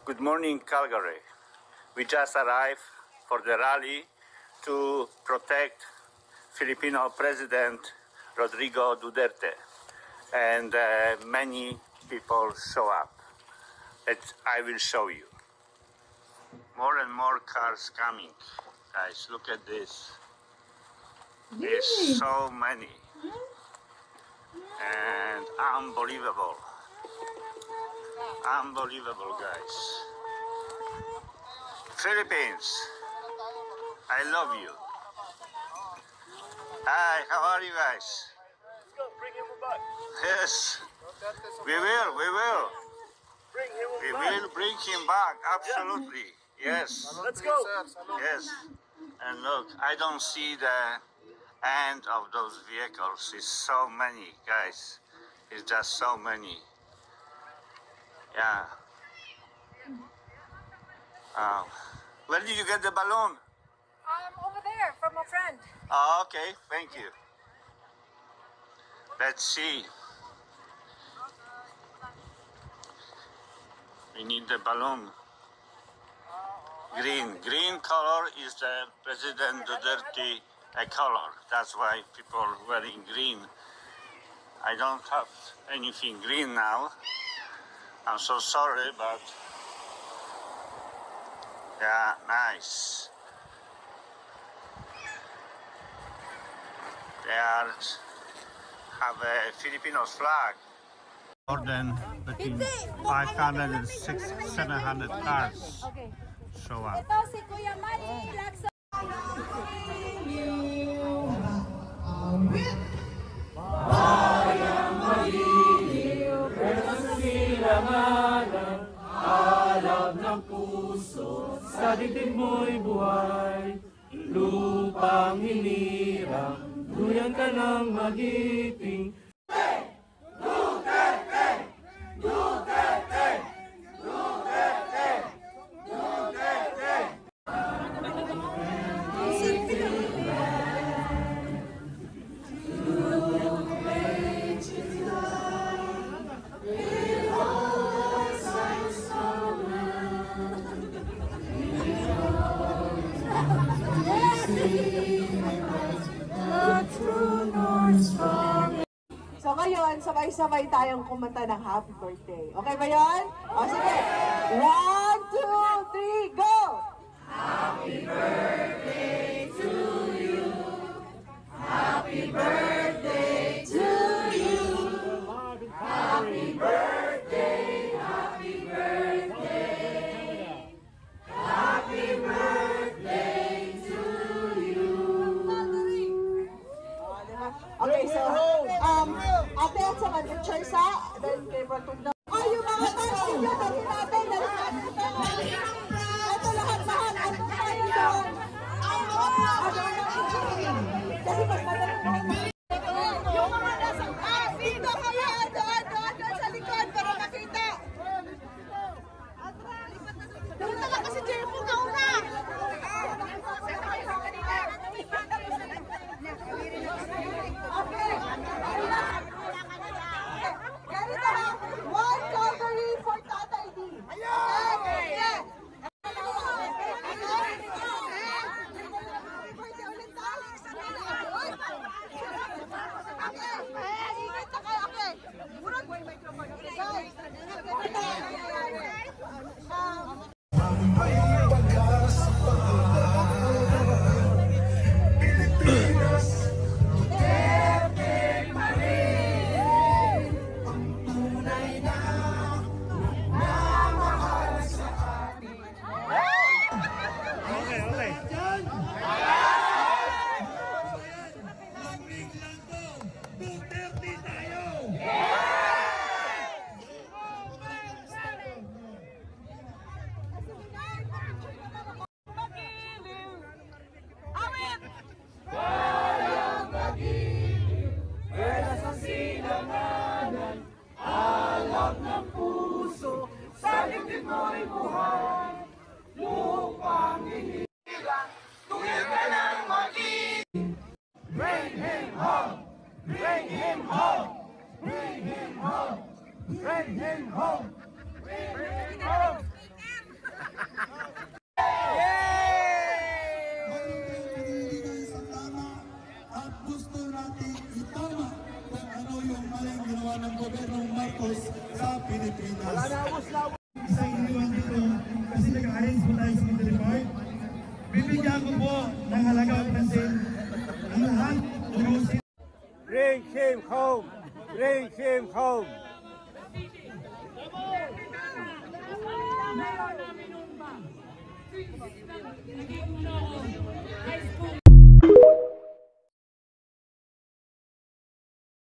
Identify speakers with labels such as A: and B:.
A: Good morning, Calgary. We just arrived for the rally to protect Filipino President Rodrigo Duterte, and many people show up. I will show you. More and more cars coming. Guys, look at this. There's so many. And unbelievable. Unbelievable, guys. Philippines, I love you. Hi, how are you guys?
B: Let's go, bring him back.
A: Yes, we will.
B: Bring him
A: We
B: back.
A: will bring him back, absolutely. Yes,
B: Let's go.
A: yes. And look, I don't see the end of those vehicles. It's so many, guys. It's just so many. Yeah. Where did you get the balloon?
C: Over there, from a friend.
A: Oh, okay, thank you. Let's see. We need the balloon. Green color is the President Duterte color. That's why people wearing green. I don't have anything green now. I'm so sorry, but yeah, nice. They have a Filipino flag. More than between 500 and 700 cars show up.
C: Ito si Kuya Manny Lacson.
D: Bayang maliliw, pero sa silanganan, alab ng puso, sa dibdib mo'y buhay. Lupang hinirang, duyan ka ng magiting.
E: So ngayon, sabay-sabay tayong kumanta ng happy birthday. Okay ba yun? O sige. 1, 2, 3, go!
D: Happy birthday to you. Happy birthday to you. Happy birthday, happy birthday. Happy birthday to you.
E: Okay, so, ate at saka the choice ha, then kay Bratunda. Oh, yung mga tansin nyo, dali natin, dali natin. Ito lahat, ano tayo doon?
F: ginagawa ng gobyernong Marcos sa Pilipinas. Isang iniwan dito kasi nag-arrange po tayo sa Monterrey Park. Bibigyan ko po ng halagang pansin ang lahat urusin.
B: Bring him home. Bring him home.
D: Mayor namin nung ba?